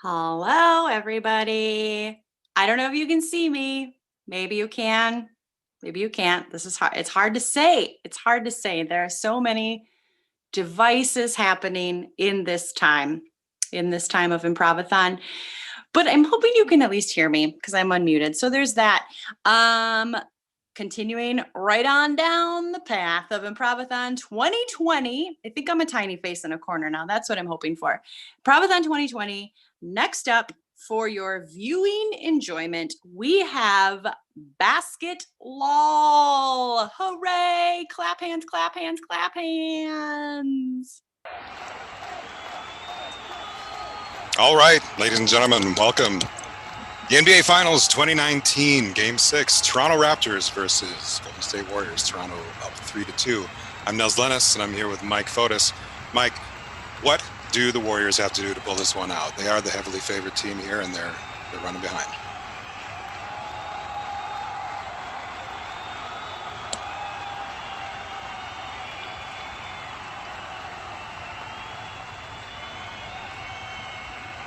Hello, everybody. I don't know if you can see me. Maybe you can. Maybe you can't. This is hard. It's hard to say. It's hard to say. There are so many devices happening in this time of improvathon. But I'm hoping you can at least hear me because I'm unmuted. So there's that. Continuing right on down the path of Improvathon 2020. I think I'm a tiny face in a corner now. That's what I'm hoping for. Improvathon 2020. Next up for your viewing enjoyment, we have BasketLOL. Hooray! Clap hands, clap hands, clap hands. All right, ladies and gentlemen, welcome. The NBA Finals 2019, Game 6, Toronto Raptors versus Golden State Warriors. Toronto up 3-2. I'm Nels Lennis, and I'm here with Mike Fotis. Mike, what do the Warriors have to do to pull this one out? They are the heavily favored team here, and they're running behind.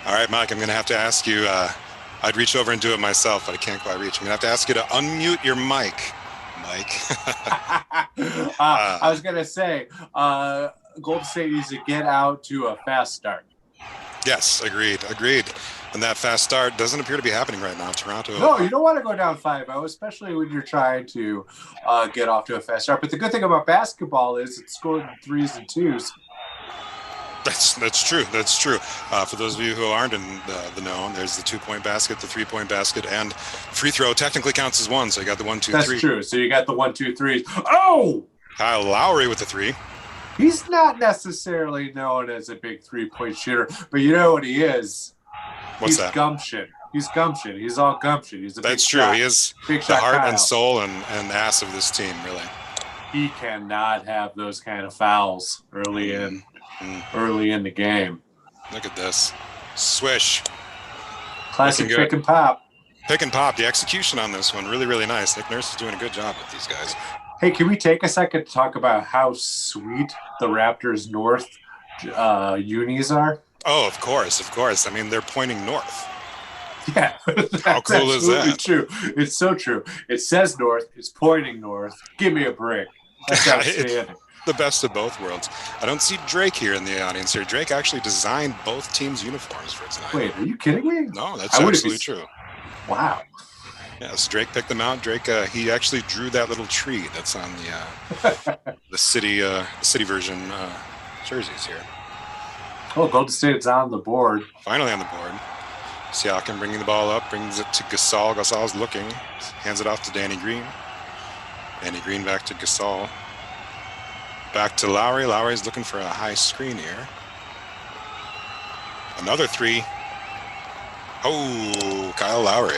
All right, Mike, I'm going to have to ask you, I'd reach over and do it myself, but I can't quite reach. I'm going to have to ask you to unmute your mic, Mike. I was going to say, Golden State needs to get out to a fast start. Yes, agreed. And that fast start doesn't appear to be happening right now. Toronto. No, you don't want to go down 5-0, especially when you're trying to get off to a fast start. But the good thing about basketball is it's scored 3s and 2s. That's true. For those of you who aren't in the know, there's the 2-point basket, the 3-point basket, and free throw technically counts as one. So you got the 1, 2, 3. That's true. So you got the 1, 2, 3s. Oh! Kyle Lowry with the 3. He's not necessarily known as a big 3-point shooter, but you know what he is? What's that? Gumption. He's gumption. He's all gumption. He's a big That's true. Shot. He is big the heart Kyle. and soul and ass of this team, really. He cannot have those kind of fouls early in the game. Look at this. Swish. Classic pick and pop. Pick and pop. The execution on this one, really, really nice. Nick Nurse is doing a good job with these guys. Hey, can we take a second to talk about how sweet the Raptors North unis are? Oh, of course. I mean, they're pointing north. Yeah. How cool is that? True. It's so true. It says north. It's pointing north. Give me a break. That's outstanding. The best of both worlds. I don't see Drake here in the audience here. Drake actually designed both teams' uniforms for tonight. Wait, are you kidding me? No, that's absolutely true. Wow. Yes, Drake picked them out. Drake, he actually drew that little tree that's on the city version jerseys here. Oh, Golden State's on the board. Finally on the board. Siakam bringing the ball up, brings it to Gasol. Gasol's looking, hands it off to Danny Green. Danny Green back to Gasol. Back to Lowry. Lowry's looking for a high screen here. Another 3. Oh, Kyle Lowry.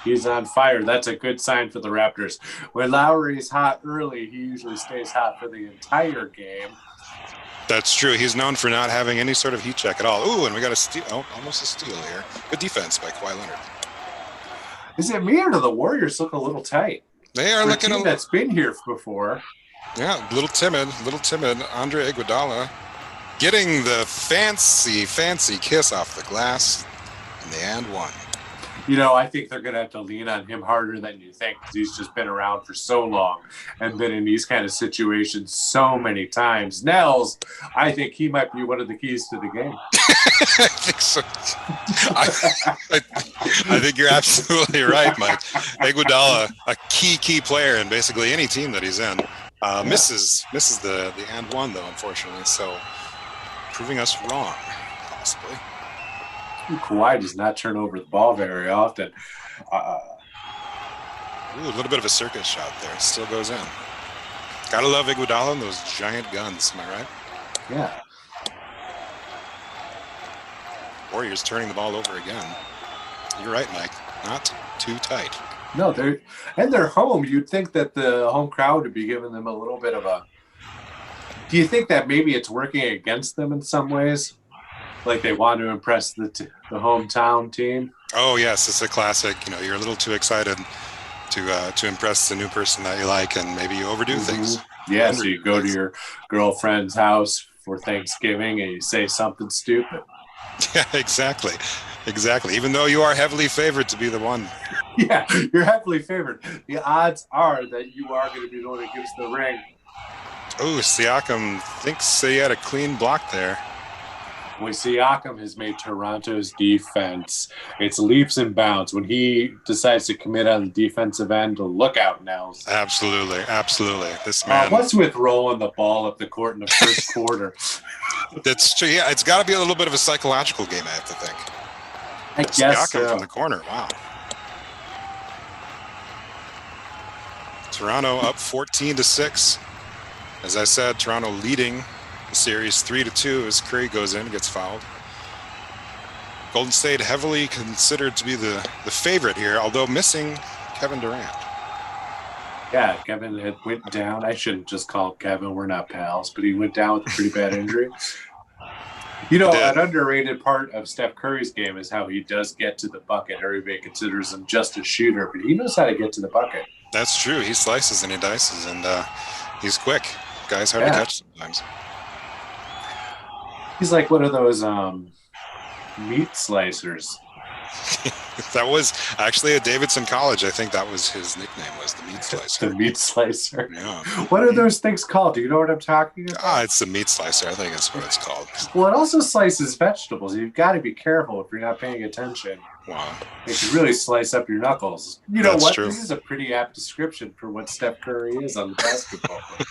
He's on fire. That's a good sign for the Raptors. When Lowry's hot early, he usually stays hot for the entire game. That's true. He's known for not having any sort of heat check at all. Ooh, and we got a steal. Oh, almost a steal here. Good defense by Kawhi Leonard. Is it me or do the Warriors look a little tight? They are looking a team that's been here before. Yeah, a little timid. Andre Iguodala getting the fancy kiss off the glass in the and one. You know, I think they're going to have to lean on him harder than you think because he's just been around for so long and been in these kind of situations so many times. Nels, I think he might be one of the keys to the game. I think so. I think you're absolutely right, Mike. Iguodala, a key player in basically any team that he's in. Misses the and one, though, unfortunately. So proving us wrong, possibly. Kawhi does not turn over the ball very often. A little bit of a circus shot there. Still goes in. Gotta love Iguodala and those giant guns. Am I right? Yeah. Warriors turning the ball over again. You're right, Mike. Not too tight. No, they're home. You'd think that the home crowd would be giving them a little bit of a. Do you think that maybe it's working against them in some ways? Like they want to impress the hometown team? Oh, yes. It's a classic. You know, you're a little too excited to impress the new person that you like, and maybe you overdo things. Yeah, so you go to your girlfriend's house for Thanksgiving and you say something stupid. Yeah, exactly. Exactly. Even though you are heavily favored to be the one. Yeah, you're heavily favored. The odds are that you are going to be the one that gives the ring. Oh, Siakam thinks he had a clean block there. Boy, Siakam has made Toronto's defense, it's leaps and bounds. When he decides to commit on the defensive end, look out now. Absolutely. Absolutely. This man. What's with rolling the ball up the court in the first quarter? That's true. Yeah, it's got to be a little bit of a psychological game, I have to think. I guess Siakam so. from the corner. Wow. Toronto up 14-6. As I said, Toronto leading the series 3-2 as Curry goes in, gets fouled. Golden State heavily considered to be the favorite here, although missing Kevin Durant. Yeah, Kevin had went down. I shouldn't just call him Kevin. We're not pals, but he went down with a pretty bad injury. You know, an underrated part of Steph Curry's game is how he does get to the bucket. Everybody considers him just a shooter, but he knows how to get to the bucket. That's true. He slices and he dices, and he's quick. Guy's hard to catch sometimes. He's like one of those meat slicers. That was actually at Davidson College. I think that was his nickname, was the meat slicer. The meat slicer. Yeah. What are those things called? Do you know what I'm talking about? It's the meat slicer. I think that's what it's called. Well, it also slices vegetables. You've got to be careful if you're not paying attention. Wow. It could really slice up your knuckles. You know That's what? true. This is a pretty apt description for what Steph Curry is on the basketball court.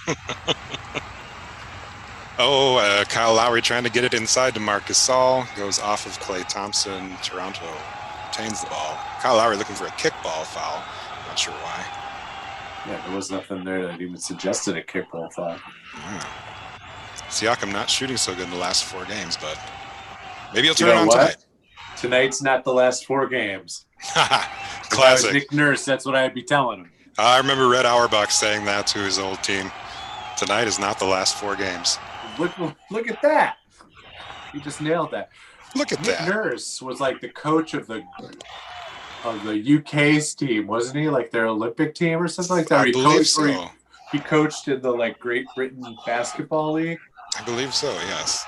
Kyle Lowry trying to get it inside to Marcus Gasol. Goes off of Klay Thompson. Toronto retains the ball. Kyle Lowry looking for a kickball foul. Not sure why. Yeah, there was nothing there that even suggested a kickball foul. Yeah. Siakam not shooting so good in the last 4 games, but maybe he'll turn it on tonight. Tonight's not the last 4 games. Classic. If I was Nick Nurse, that's what I'd be telling him. I remember Red Auerbach saying that to his old team. Tonight is not the last 4 games. Look at that. He just nailed that. Look at Nick that. Nurse was like the coach of the UK's team, wasn't he? Like their Olympic team or something like that. I believe so. He coached in the like Great Britain Basketball League. I believe so, yes.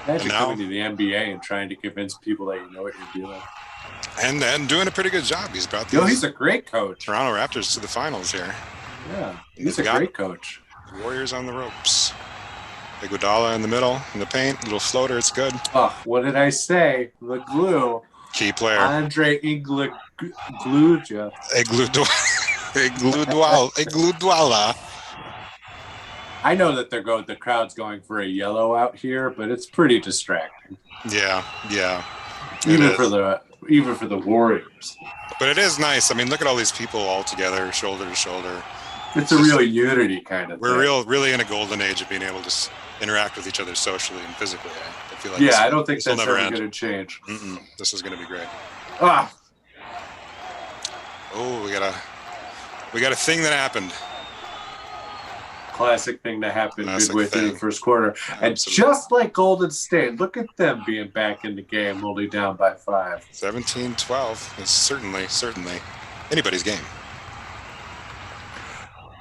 Imagine coming to the NBA and trying to convince people that you know what you're doing. And doing a pretty good job. He's brought these he's a great coach. Toronto Raptors to the finals here. Yeah, he's a great coach. Warriors on the ropes. Iguodala in the middle, in the paint, little floater, it's good. Oh, what did I say? The glue. Key player. Andre Iguodala. Iguodala. I know that the crowd's going for a yellow out here, but it's pretty distracting. Yeah. Even for the Warriors. But it is nice. I mean, look at all these people all together, shoulder to shoulder. It's a real unity kind of thing. We're really in a golden age of being able to interact with each other socially and physically. I feel like I don't think that's ever going to change. This is going to be great. Ah. Oh, we got a thing that happened. Classic thing that happened midway through the first quarter. Absolutely. And just like Golden State, look at them being back in the game, only down by 5. 17-12 is certainly anybody's game.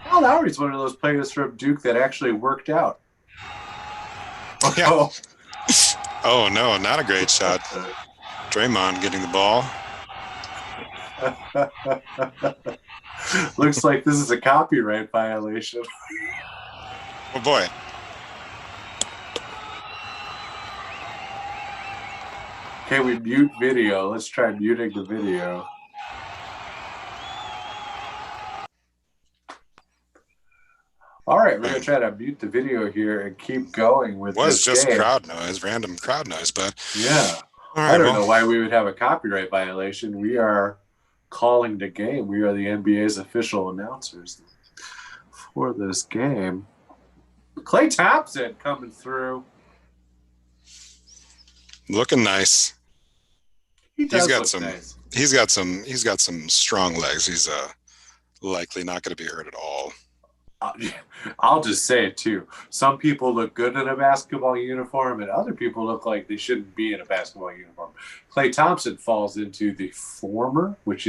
Kyle Lowry's one of those players from Duke that actually worked out. Yeah. Oh, no, not a great shot. Draymond getting the ball. Looks like this is a copyright violation. Oh, boy. Okay, we mute video. Let's try muting the video. All right, we're going to try to mute the video here and keep going with this game. It was just crowd noise, random crowd noise, but... Yeah. Right, I don't know why we would have a copyright violation. We are calling the game. We are the NBA's official announcers for this game. Klay Thompson coming through. Looking nice. He's got some strong legs. He's likely not going to be hurt at all. I'll just say it too. Some people look good in a basketball uniform, and other people look like they shouldn't be in a basketball uniform. Klay Thompson falls into the former, which